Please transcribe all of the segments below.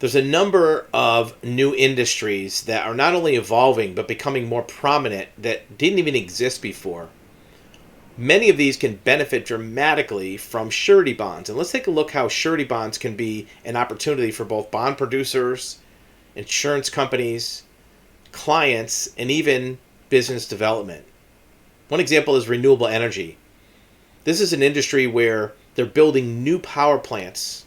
There's a number of new industries that are not only evolving but becoming more prominent that didn't even exist before. Many of these can benefit dramatically from surety bonds. And let's take a look how surety bonds can be an opportunity for both bond producers, insurance companies, clients, and even business development. One example is renewable energy. This is an industry where they're building new power plants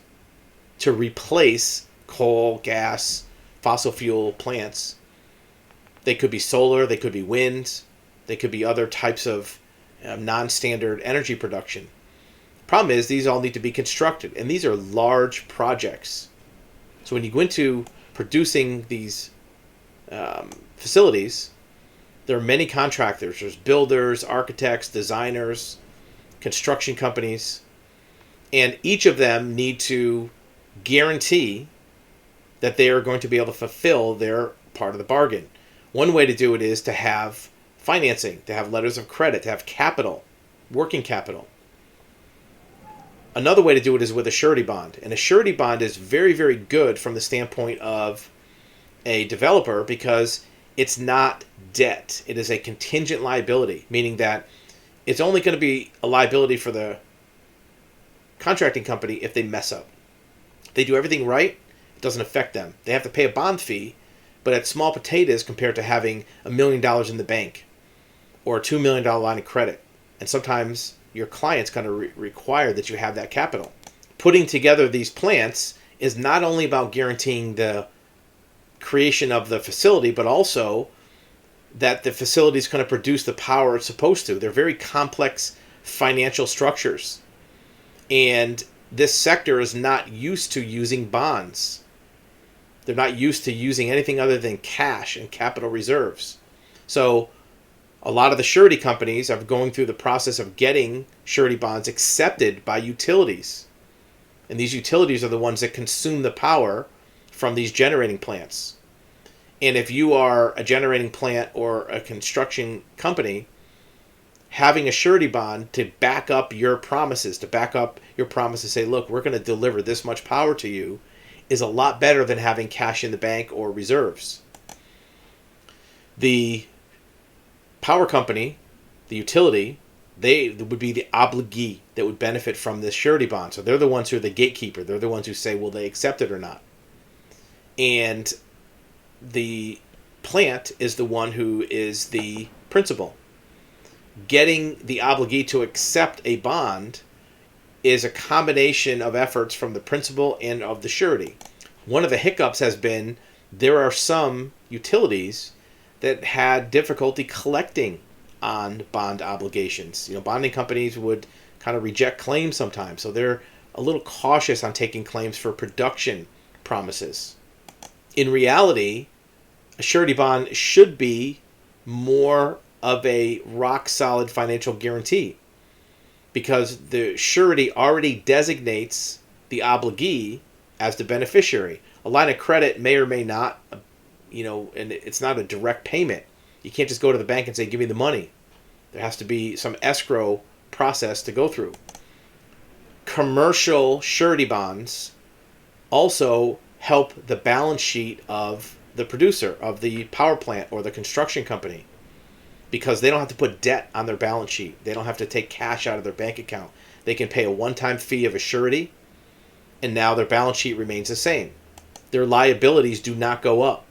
to replace coal, gas, fossil fuel plants. They could be solar, they could be wind, they could be other types of non-standard energy production. Problem is, these all need to be constructed, and these are large projects. So when you go into producing these facilities, there are many contractors. There's builders, architects, designers, construction companies, and each of them need to guarantee that they are going to be able to fulfill their part of the bargain. One way to do it is to have financing, to have letters of credit, to have capital, working capital. Another way to do it is with a surety bond. And a surety bond is very, very good from the standpoint of a developer because it's not debt. It is a contingent liability, meaning that it's only going to be a liability for the contracting company if they mess up. If they do everything right, it doesn't affect them. They have to pay a bond fee, but it's small potatoes compared to having $1 million in the bank or a $2 million line of credit. And sometimes your client's going to require that you have that capital. Putting together these plants is not only about guaranteeing the creation of the facility, but also that the facility is going to produce the power it's supposed to. They're very complex financial structures. And this sector is not used to using bonds. They're not used to using anything other than cash and capital reserves. So a lot of the surety companies are going through the process of getting surety bonds accepted by utilities. And these utilities are the ones that consume the power from these generating plants. And if you are a generating plant or a construction company, having a surety bond to back up your promises, to say, look, we're going to deliver this much power to you, is a lot better than having cash in the bank or reserves. The power company, the utility, they would be the obligee that would benefit from this surety bond. So they're the ones who are the gatekeeper. They're the ones who say, will they accept it or not? And the plant is the one who is the principal. Getting the obligee to accept a bond is a combination of efforts from the principal and of the surety. One of the hiccups has been there are some utilities that had difficulty collecting on bond obligations. Bonding companies would kind of reject claims sometimes, so they're a little cautious on taking claims for production promises. In reality, a surety bond should be more of a rock-solid financial guarantee because the surety already designates the obligee as the beneficiary. A line of credit may or may not, and it's not a direct payment. You can't just go to the bank and say, give me the money. There has to be some escrow process to go through. Commercial surety bonds also help the balance sheet of the producer, of the power plant or the construction company, because they don't have to put debt on their balance sheet. They don't have to take cash out of their bank account. They can pay a one-time fee of a surety, and now their balance sheet remains the same. Their liabilities do not go up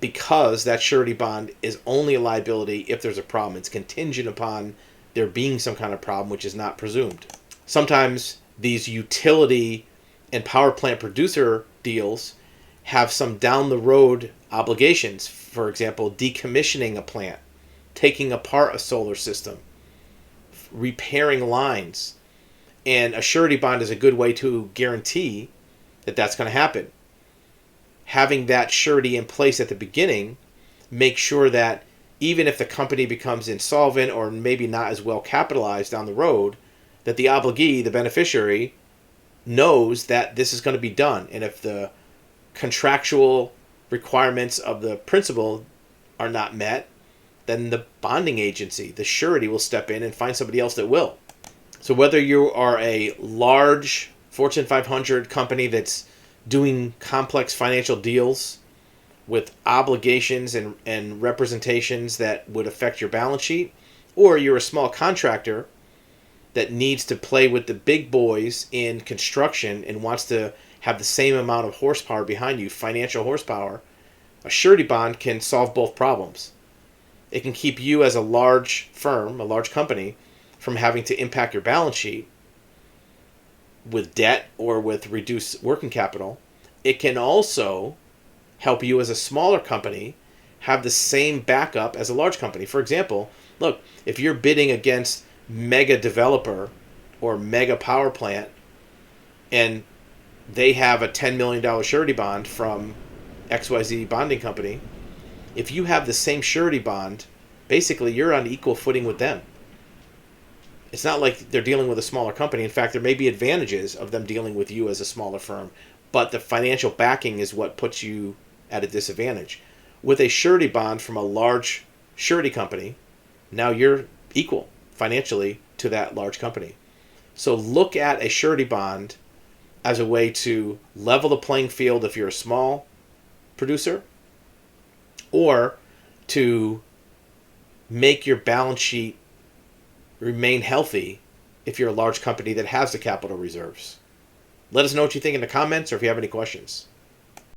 because that surety bond is only a liability if there's a problem. It's contingent upon there being some kind of problem, which is not presumed. Sometimes these utility and power plant producer deals have some down-the-road obligations. For example, decommissioning a plant, taking apart a solar system, repairing lines. And a surety bond is a good way to guarantee that that's going to happen. Having that surety in place at the beginning makes sure that even if the company becomes insolvent or maybe not as well capitalized down the road, that the obligee, the beneficiary, knows that this is going to be done. And if the contractual requirements of the principal are not met, then the bonding agency, the surety, will step in and find somebody else that will. So whether you are a large Fortune 500 company that's doing complex financial deals with obligations and representations that would affect your balance sheet, or you're a small contractor that needs to play with the big boys in construction and wants to have the same amount of horsepower behind you, financial horsepower, a surety bond can solve both problems. It can keep you as a large firm, a large company, from having to impact your balance sheet with debt or with reduced working capital. It can also help you as a smaller company have the same backup as a large company. For example, look, if you're bidding against mega developer or mega power plant and they have a $10 million surety bond from XYZ bonding company, if you have the same surety bond, basically you're on equal footing with them. It's not like they're dealing with a smaller company. In fact, there may be advantages of them dealing with you as a smaller firm, but the financial backing is what puts you at a disadvantage. With a surety bond from a large surety company, now you're equal financially to that large company. So look at a surety bond as a way to level the playing field if you're a small producer, or to make your balance sheet remain healthy if you're a large company that has the capital reserves. Let us know what you think in the comments or if you have any questions.